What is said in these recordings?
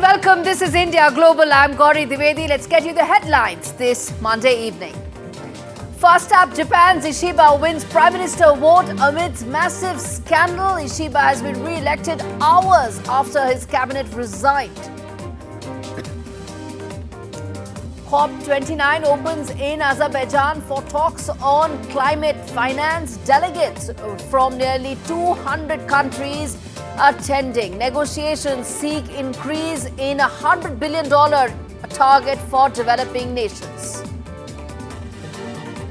welcome. This is India Global. I'm Gaurie, Dwivedi. Let's get you the headlines this Monday evening. First up, Japan's Ishiba wins Prime Minister vote amidst massive scandal. Ishiba has been re-elected hours after his cabinet resigned. COP29 opens in Azerbaijan for talks on climate finance. Delegates from nearly 200 countries attending. Negotiations seek increase in a $100 billion target for developing nations.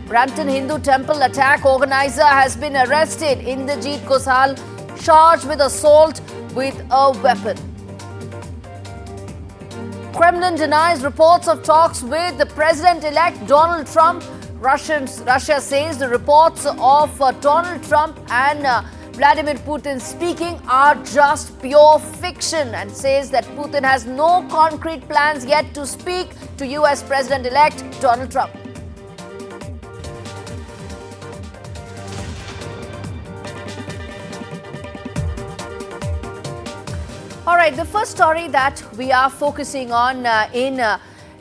Brampton Hindu temple attack organizer has been arrested. Indrajit Gosal charged with assault with a weapon. Kremlin denies reports of talks with the president-elect Donald Trump. Russia says the reports of Donald Trump and Vladimir Putin speaking are just pure fiction, and says that Putin has no concrete plans yet to speak to US President-elect Donald Trump. All right, the first story that we are focusing on in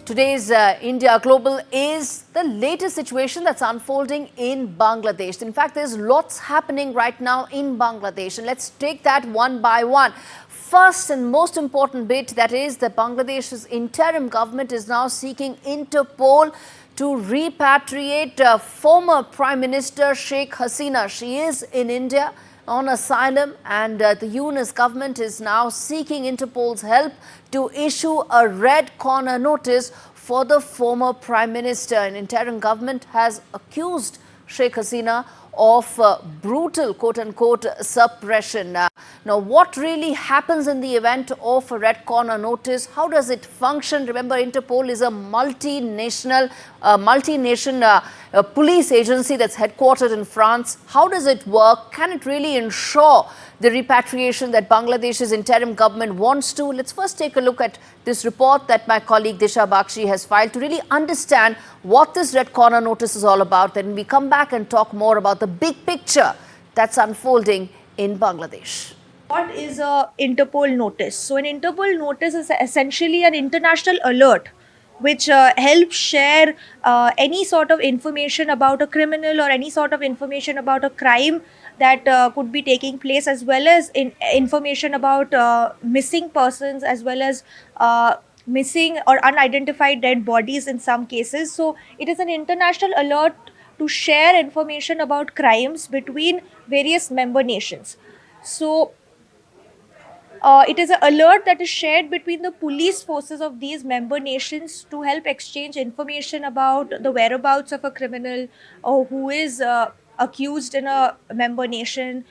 today's India Global is the latest situation that's unfolding in Bangladesh. In fact, there's lots happening right now in Bangladesh, and let's take that one by one. First and most important bit, that is that Bangladesh's interim government is now seeking Interpol to repatriate former Prime Minister Sheikh Hasina. She is in India on asylum, and the Yunus government is now seeking Interpol's help to issue a red corner notice for the former Prime Minister. An interim government has accused Sheikh Hasina of brutal, quote-unquote, suppression. Now, what really happens in the event of a red corner notice? How does it function? Remember, Interpol is a multinational, multi-nation police agency that's headquartered in France. How does it work? Can it really ensure the repatriation that Bangladesh's interim government wants to? Let's first take a look at this report that my colleague Disha Bakshi has filed to really understand what this red corner notice is all about. Then we come back and talk more about the big picture that's unfolding in Bangladesh. What is a Interpol notice? So an Interpol notice is essentially an international alert which helps share any sort of information about a criminal or any sort of information about a crime that could be taking place, as well as information about missing persons, as well as missing or unidentified dead bodies in some cases. So it is an international alert to share information about crimes between various member nations. So it is an alert that is shared between the police forces of these member nations to help exchange information about the whereabouts of a criminal or who is accused in a member nation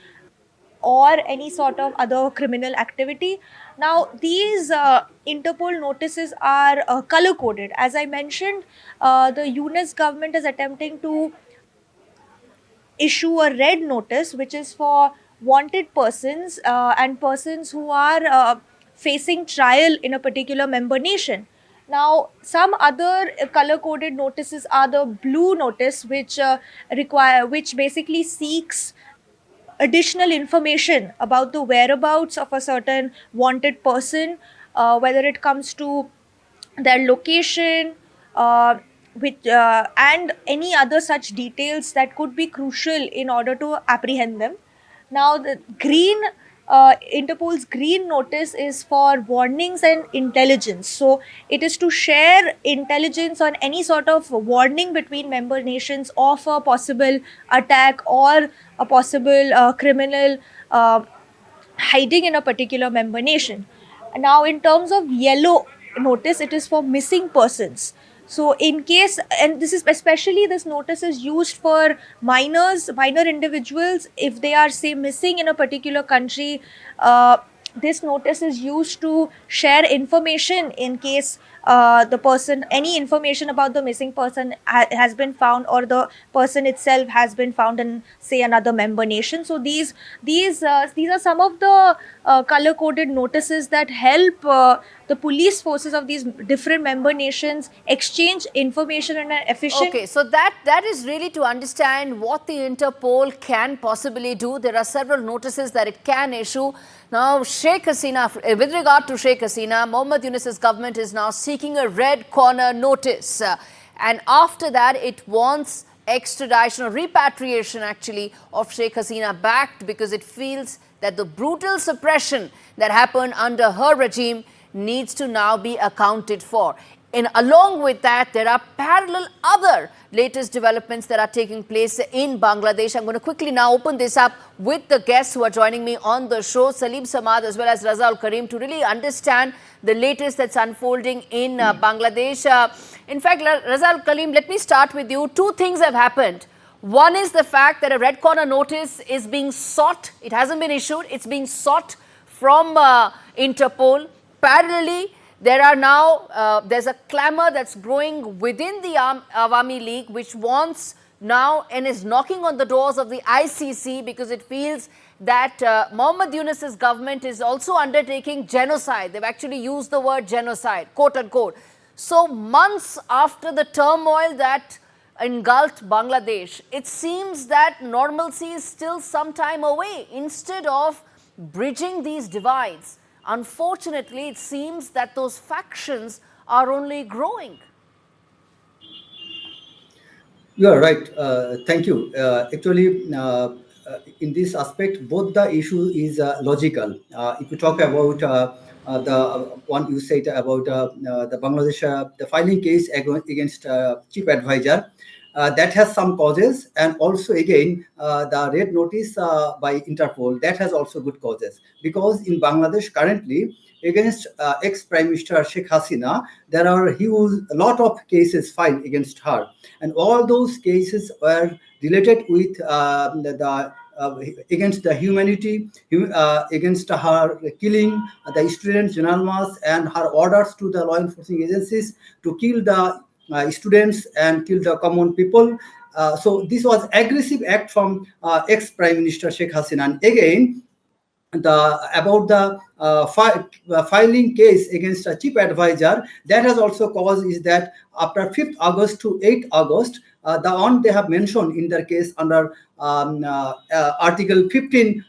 or any sort of other criminal activity. Now, these Interpol notices are color-coded. As I mentioned, the Yunus government is attempting to issue a red notice, which is for wanted persons and persons who are facing trial in a particular member nation. Now, some other color-coded notices are the blue notice, which basically seeks additional information about the whereabouts of a certain wanted person, whether it comes to their location, and any other such details that could be crucial in order to apprehend them. Now, the Interpol's green notice is for warnings and intelligence. So it is to share intelligence on any sort of warning between member nations of a possible attack or a possible criminal hiding in a particular member nation. Now, in terms of yellow notice, it is for missing persons. So in case, and this notice is used for minor individuals, if they are, say, missing in a particular country, this notice is used to share information in case any information about the missing person has been found, or the person itself has been found in, say, another member nation. So these are some of the color-coded notices that help the the police forces of these different member nations exchange information in an efficient. Okay, so that is really to understand what the Interpol can possibly do. There are several notices that it can issue. Now, Sheikh Hasina, with regard to Sheikh Hasina, Mohammed Yunus's government is now seeking a red corner notice. And after that, it wants extradition or repatriation actually of Sheikh Hasina back, because it feels that the brutal suppression that happened under her regime needs to now be accounted for. And along with that, there are parallel other latest developments that are taking place in Bangladesh. I'm going to quickly now open this up with the guests who are joining me on the show, Salim Samad as well as Raza Karim, to really understand the latest that's unfolding in Bangladesh. In fact, Raza Karim, let me start with you. Two things have happened. One is the fact that a red corner notice is being sought. It hasn't been issued. It's being sought from Interpol. Parallelly, there are now, there's a clamor that's growing within the Awami League, which wants now and is knocking on the doors of the ICC, because it feels that Mohammed Yunus's government is also undertaking genocide. They've actually used the word genocide, quote unquote. So months after the turmoil that engulfed Bangladesh, it seems that normalcy is still some time away. Instead of bridging these divides, unfortunately, it seems that those factions are only growing. You are right. Thank you. Actually, in this aspect, both the issue is logical. If you talk about the one you said about the Bangladesh, the filing case against chief advisor, that has some causes, and also again the red notice by Interpol, that has also good causes, because in Bangladesh currently against ex-Prime Minister Sheikh Hasina, there are a lot of cases filed against her, and all those cases were related with against the humanity, against her killing the students en masse, and her orders to the law enforcement agencies to kill the students and kill the common people. So this was aggressive act from ex-Prime Minister Sheikh Hasina. And again, about the filing case against a chief advisor, that has also caused is that after 5th August to 8th August, the one they have mentioned in their case under Article 15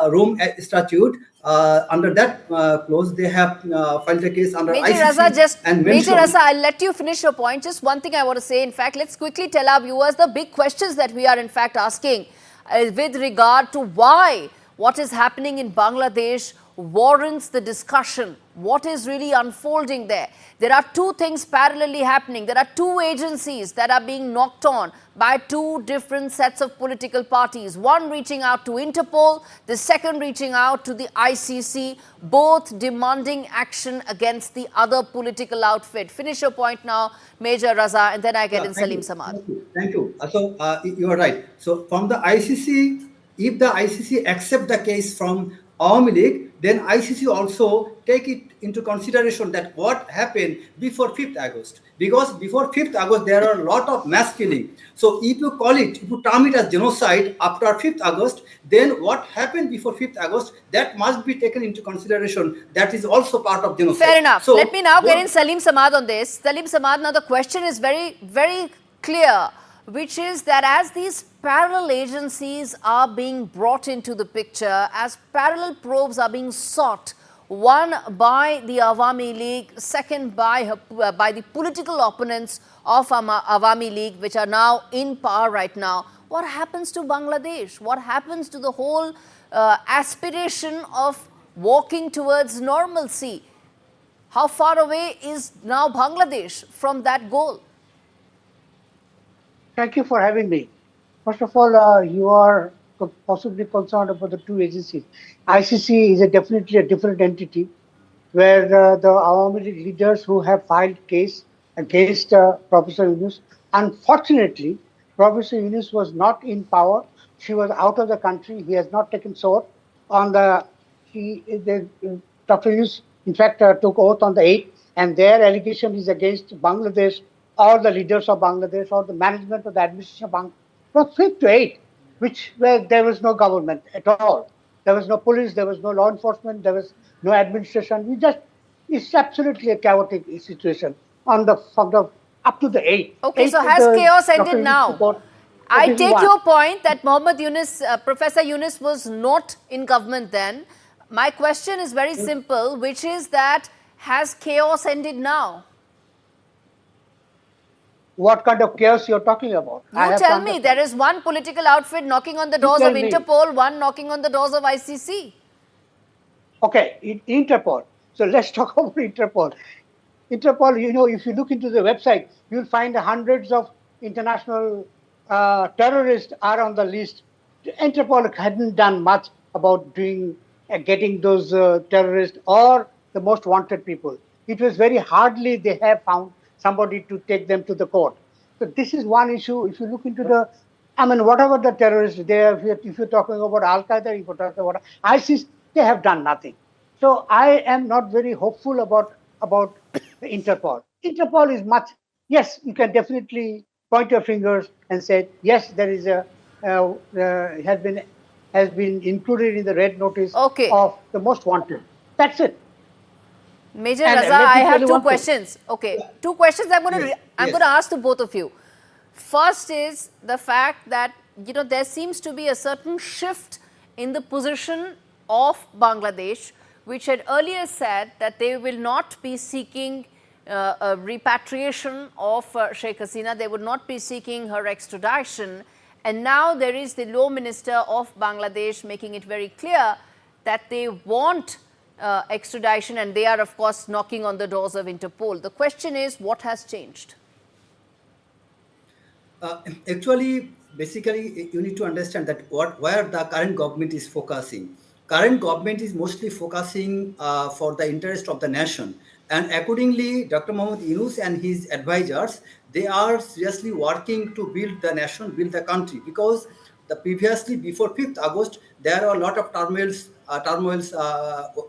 Rome Statute, under that clause, they have filed a case under Major ICC. Raza, Major Raza, I'll let you finish your point. Just one thing I want to say. In fact, let's quickly tell our viewers the big questions that we are in fact asking with regard to why what is happening in Bangladesh warrants the discussion. What is really unfolding there? There are two things parallelly happening. There are two agencies that are being knocked on by two different sets of political parties. One reaching out to Interpol, the second reaching out to the ICC, both demanding action against the other political outfit. Finish your point now, Major Raza, and then I get in Salim Samad. Thank you. So you are right. So from the ICC, if the ICC accept the case from Awami League, then ICC also take it into consideration that what happened before 5th August. Because before 5th August, there are a lot of mass killing. So if you call it, if you term it as genocide after 5th August, then what happened before 5th August, that must be taken into consideration. That is also part of genocide. Fair enough. So, let me now get in Salim Samad on this. Salim Samad, now the question is very, very clear, which is that as these parallel agencies are being brought into the picture, as parallel probes are being sought, one by the Awami League, second by the political opponents of Awami League, which are now in power right now, what happens to Bangladesh? What happens to the whole aspiration of walking towards normalcy? How far away is now Bangladesh from that goal? Thank you for having me. First of all, you are possibly concerned about the two agencies. ICC is definitely a different entity where the Awami League leaders who have filed case against Professor Yunus. Unfortunately, Professor Yunus was not in power. She was out of the country. He has not taken oath on Dr. Yunus, in fact, took oath on the 8th, and their allegation is against Bangladesh or the leaders of Bangladesh or the management of the administration of Bangladesh from 5th to 8th, where there was no government at all. There was no police, there was no law enforcement, there was no administration. We just It's absolutely a chaotic situation from the up to the 8th. Okay, so 8th, has chaos Dr. ended Yunus now? report. I This is take one. your point that Mohammed Yunus, Professor Yunus was not in government then. My question is very simple, which is that has chaos ended now? What kind of chaos you're talking about? I You have to tell me, there understand. is one political outfit knocking on the You doors of tell me. Interpol, one knocking on the doors of ICC. Okay, Interpol. So let's talk about Interpol. Interpol, if you look into the website, you'll find hundreds of international terrorists are on the list. Interpol hadn't done much about getting those terrorists or the most wanted people. It was very hardly they have found somebody to take them to the court. So this is one issue. If you look into whatever the terrorists there, if you're talking about Al Qaeda, if you're talking about ISIS, they have done nothing. So I am not very hopeful about the Interpol. Interpol is much. Yes, you can definitely point your fingers and say yes, there is has been included in the red notice Okay. of the most wanted. That's it. Major And Raza, let I me tell have you two one thing. questions. Okay, two questions I'm going to Yes, I'm yes. going to ask to both of you. First is the fact that there seems to be a certain shift in the position of Bangladesh, which had earlier said that they will not be seeking a repatriation of Sheikh Hasina. They would not be seeking her extradition. And now there is the Law Minister of Bangladesh making it very clear that they want extradition, and they are, of course, knocking on the doors of Interpol. The question is, what has changed? Actually, basically, you need to understand that where the current government is focusing. Current government is mostly focusing for the interest of the nation, and accordingly, Dr. Mohammed Yunus and his advisors, they are seriously working to build the nation, build the country, because the previously before 5th August, there are a lot of turmoils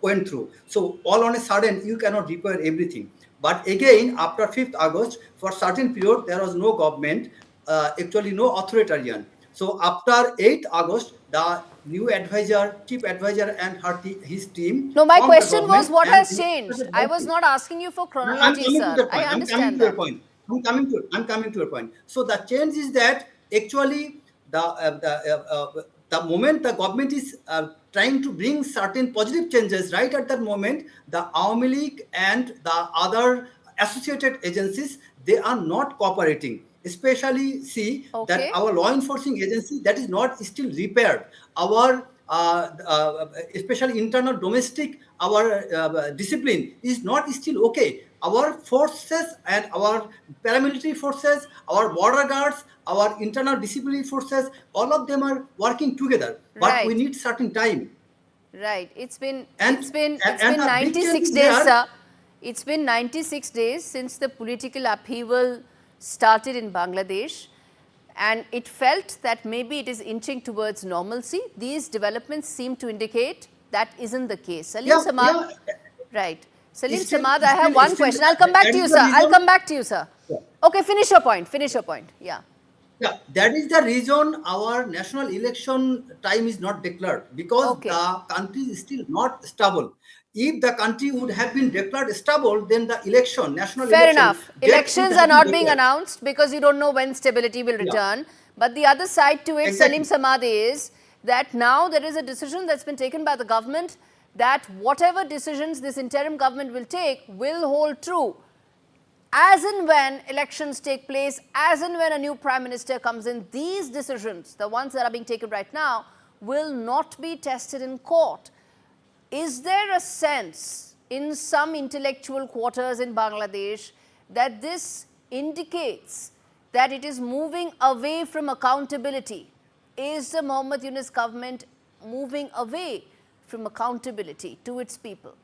went through. So all on a sudden, you cannot repair everything. But again, after 5th August, for certain period, there was no government, actually no authoritarian. So after 8th August, the new advisor, chief advisor and his team No, my formed the question was, government what and has they changed? started I was working. not asking you for I'm chronology, coming to sir. the I point. I'm coming understand to your that. point. I'm coming to your point. So the change is that actually the moment the government is trying to bring certain positive changes, right at that moment, the Awami League and the other associated agencies, they are not cooperating. Especially see that Okay. our law enforcing agency that is not still repaired. Our especially internal domestic, our discipline is not still okay. Our forces and our paramilitary forces, our border guards, our internal disciplinary forces, all of them are working together, but we Right. need certain time. Right. It's been and it's been it's and been the big change 96 is days, here. sir. It's been 96 days since the political upheaval started in Bangladesh, and it felt that maybe it is inching towards normalcy. These developments seem to indicate that isn't the case. Salim Yeah, Samad, yeah. right. Salim Still, Samad, I have still, one still, question. I'll come back that to is you, the sir. I'll reason. come back to you, sir. Yeah. Okay, finish your point. Finish your point. Yeah. Yeah, that is the reason our national election time is not declared, because Okay. the country is still not stable. If the country would have been declared stable, then the national Fair election enough. date would Elections are have been not being declared. announced because you don't know when stability will Yeah, return. But the other side to it, Salim exactly. Samad, is that now there is a decision that's been taken by the government that whatever decisions this interim government will take will hold true as and when elections take place, as and when a new prime minister comes in. These decisions, the ones that are being taken right now, will not be tested in court. Is there a sense in some intellectual quarters in Bangladesh that this indicates that it is moving away from accountability? Is the Mohammed Yunus government moving away from accountability to its people?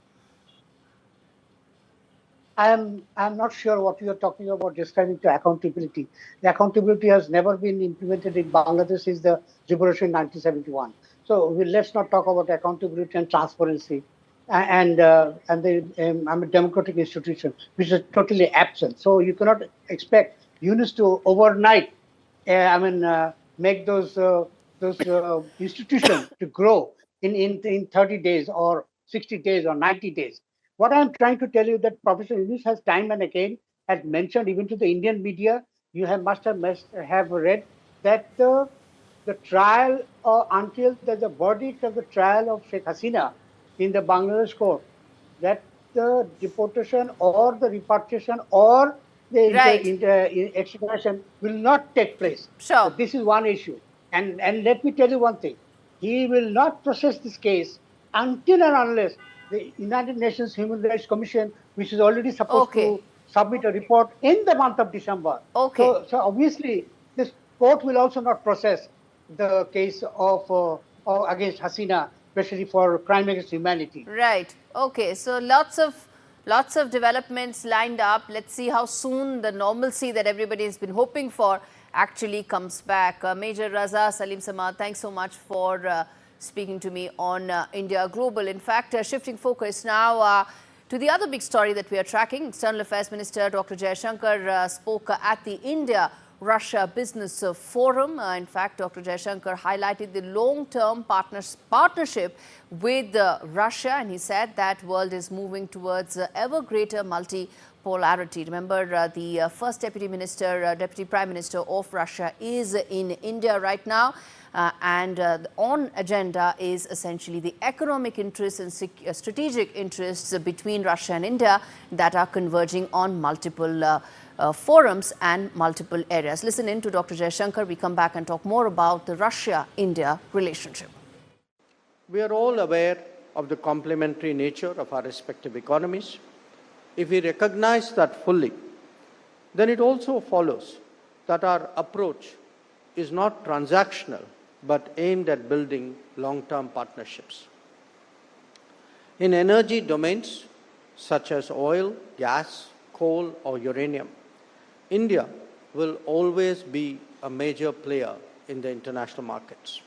I'm not sure what you are talking about describing to accountability. The accountability has never been implemented in Bangladesh since the liberation in 1971. So let's not talk about accountability and transparency I'm a democratic institution which is totally absent. So you cannot expect Yunus to overnight, make those institutions to grow in 30 days or 60 days or 90 days. What I'm trying to tell you that Professor Yunus has time and again has mentioned even to the Indian media, you must have read that the trial until there's a verdict of the trial of Sheikh Hasina in the Bangladesh court, that the deportation or the repatriation or the Right. extradition will not take place. So Sure. this is one issue. And let me tell you one thing. He will not process this case until and unless the United Nations Human Rights Commission, which is already supposed Okay. to submit a report in the month of December. Okay. So obviously, this court will also not process the case of against Hasina, especially for crime against humanity. Right. Okay. So lots of developments lined up. Let's see how soon the normalcy that everybody has been hoping for actually comes back. Major Raza Salim Samad, thanks so much for speaking to me on India Global. In fact, shifting focus now to the other big story that we are tracking. External Affairs Minister Dr. Jaishankar spoke at the India-Russia Business Forum. In fact, Dr. Jaishankar highlighted the long-term partnership with Russia, and he said that world is moving towards ever greater multipolarity. Remember, the first Deputy Prime Minister of Russia is in India right now. And on agenda is essentially the economic interests and strategic interests between Russia and India that are converging on multiple forums and multiple areas. Listen in to Dr. Jaishankar. We come back and talk more about the Russia-India relationship. We are all aware of the complementary nature of our respective economies. If we recognize that fully, then it also follows that our approach is not transactional, but aimed at building long-term partnerships. In energy domains such as oil, gas, coal, or uranium, India will always be a major player in the international markets.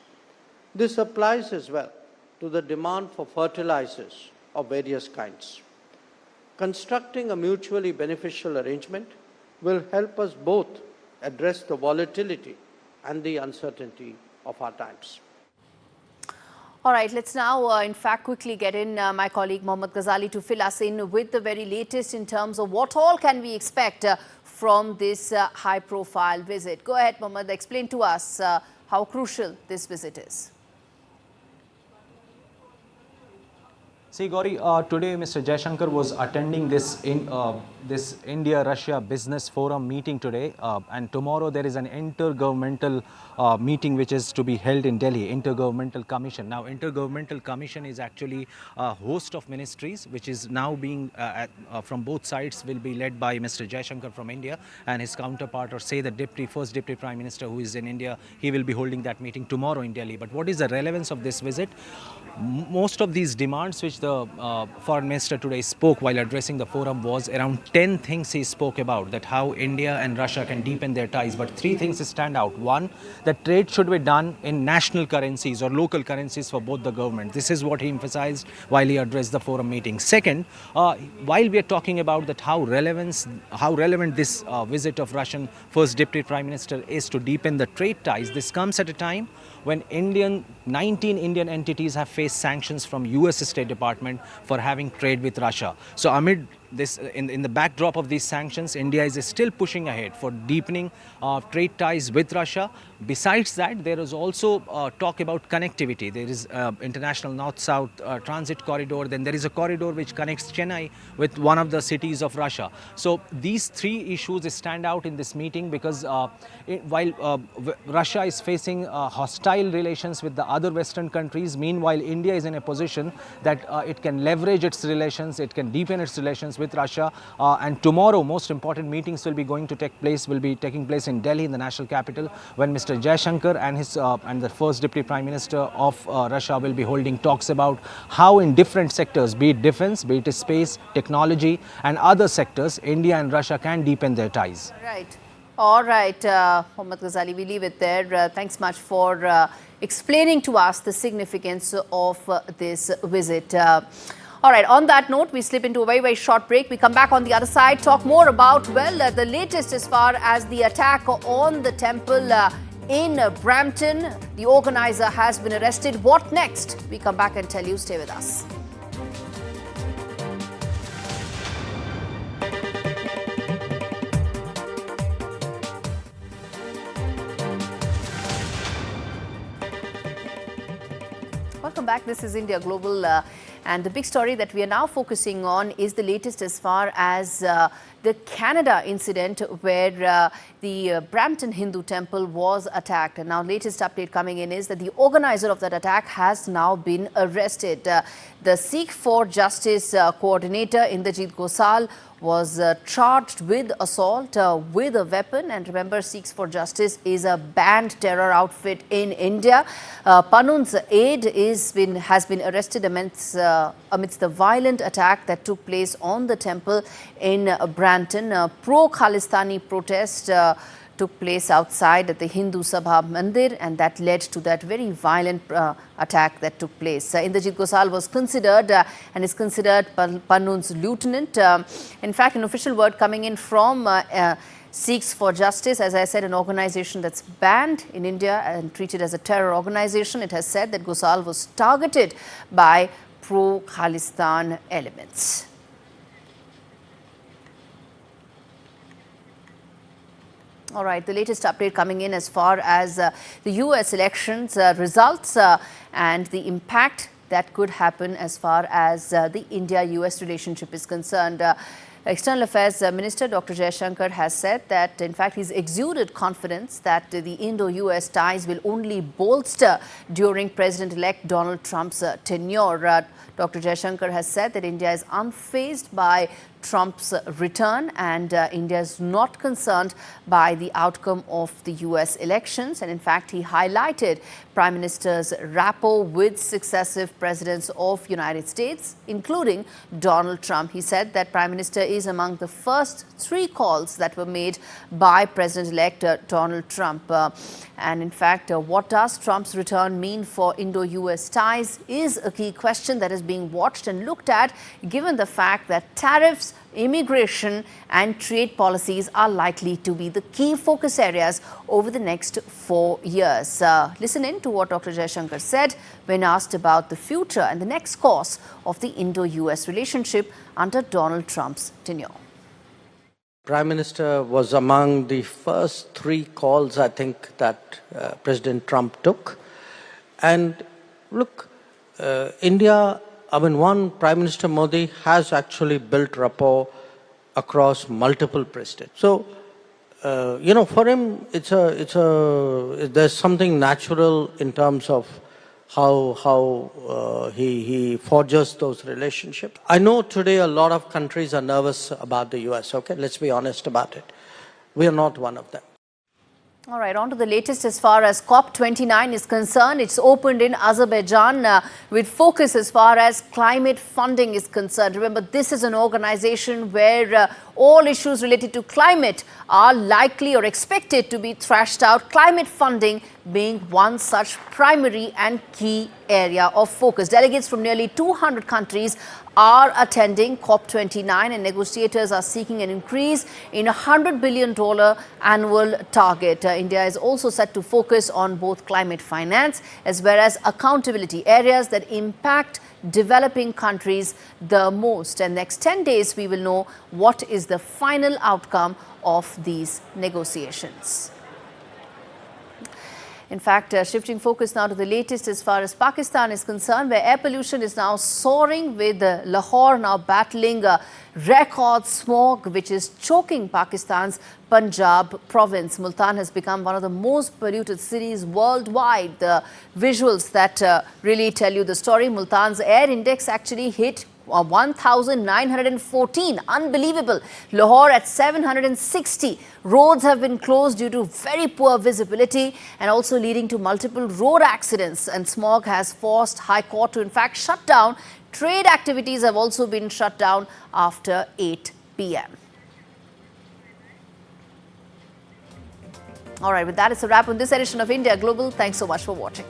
This applies as well to the demand for fertilizers of various kinds. Constructing a mutually beneficial arrangement will help us both address the volatility and the uncertainty of our times. All right, let's now, in fact, quickly get in my colleague Mohammad Ghazali to fill us in with the very latest in terms of what all can we expect from this high-profile visit. Go ahead, Mohammad, explain to us how crucial this visit is. See, Gaurie, today Mr. Jaishankar was attending this India-Russia Business Forum meeting today, and tomorrow there is an intergovernmental meeting which is to be held in Delhi, Intergovernmental Commission. Now, Intergovernmental Commission is actually a host of ministries which is now being, from both sides, will be led by Mr. Jaishankar from India and his counterpart, or say the first Deputy Prime Minister who is in India. He will be holding that meeting tomorrow in Delhi. But what is the relevance of this visit? Most of these demands which the Foreign Minister today spoke while addressing the forum was around 10 things he spoke about, that how India and Russia can deepen their ties. But 3 things stand out. One, that trade should be done in national currencies or local currencies for both the governments. This is what he emphasized while he addressed the forum meeting. Second, while we are talking about that how relevant this visit of Russian first Deputy Prime Minister is to deepen the trade ties, this comes at a time when 19 Indian entities have faced sanctions from US State Department for having trade with Russia. So amid this, in the backdrop of these sanctions, India is still pushing ahead for deepening trade ties with Russia. Besides that, there is also talk about connectivity. There is international north-south transit corridor. Then there is a corridor which connects Chennai with one of the cities of Russia. So these 3 issues stand out in this meeting because while Russia is facing hostile relations with the other Western countries, meanwhile India is in a position that it can leverage its relations, it can deepen its relations with Russia. And tomorrow, most important meetings will be taking place in Delhi, in the national capital, when Mr. Jaishankar and the first Deputy Prime Minister of Russia will be holding talks about how in different sectors, be it defense, be it space, technology and other sectors, India and Russia can deepen their ties. Right. All right, Mohammad Ghazali, we leave it there. Thanks much for explaining to us the significance of this visit. All right, on that note, we slip into a very, very short break. We come back on the other side, talk more about, well, the latest as far as the attack on the temple in Brampton. The organizer has been arrested. What next? We come back and tell you. Stay with us. Welcome back. This is India Global, and the big story that we are now focusing on is the latest as far as the Canada incident where the Brampton Hindu temple was attacked. And now latest update coming in is that the organizer of that attack has now been arrested. The Sikh for Justice coordinator Inderjit Gosal was charged with assault with a weapon. And remember, Sikhs for Justice is a banned terror outfit in India. Panun's aide has been arrested amidst the violent attack that took place on the temple in Brampton. Pro-Khalistani protest took place outside at the Hindu Sabha Mandir, and that led to that very violent attack that took place. Inderjit Gosal was considered and is considered Panun's lieutenant. In fact, an official word coming in from Sikhs for Justice, as I said, an organization that's banned in India and treated as a terror organization. It has said that Gosal was targeted by pro-Khalistan elements. All right, the latest update coming in as far as the US elections results and the impact that could happen as far as the India-US relationship is concerned. External Affairs Minister Dr. Jaishankar has said that, in fact, he's exuded confidence that the Indo-US ties will only bolster during President-elect Donald Trump's tenure. Dr. Jaishankar has said that India is unfazed by Trump's return and India is not concerned by the outcome of the US elections. And in fact, he highlighted Prime Minister's rapport with successive presidents of United States, including Donald Trump. He said that Prime Minister is among the first 3 calls that were made by President-elect Donald Trump. And in fact, what does Trump's return mean for Indo-US ties is a key question that is being watched and looked at, given the fact that tariffs, immigration and trade policies are likely to be the key focus areas over the next 4 years. Listen in to what Dr. Jaishankar said when asked about the future and the next course of the Indo-US relationship under Donald Trump's tenure. Prime Minister was among the first 3 calls, I think, that President Trump took. And look, India, Prime Minister Modi has actually built rapport across multiple presidents. So, for him, there's something natural in terms of how he forges those relationships. I know today a lot of countries are nervous about the US, okay? Let's be honest about it. We are not one of them. All right, on to the latest as far as COP29 is concerned. It's opened in Azerbaijan with focus as far as climate funding is concerned. Remember, this is an organization where all issues related to climate are likely or expected to be thrashed out. Climate funding being one such primary and key area of focus. Delegates from nearly 200 countries are attending COP29 and negotiators are seeking an increase in a $100 billion annual target. India is also set to focus on both climate finance as well as accountability, areas that impact developing countries the most. And next 10 days, we will know what is the final outcome of these negotiations. In fact, shifting focus now to the latest as far as Pakistan is concerned, where air pollution is now soaring, with Lahore now battling record smog, which is choking Pakistan's Punjab province. Multan has become one of the most polluted cities worldwide. The visuals that really tell you the story. Multan's air index actually hit 1,914. Unbelievable. Lahore at 760. Roads have been closed due to very poor visibility and also leading to multiple road accidents. And smog has forced High Court to in fact shut down. Trade activities have also been shut down after 8 p.m. All right, with that, it's a wrap on this edition of India Global. Thanks so much for watching.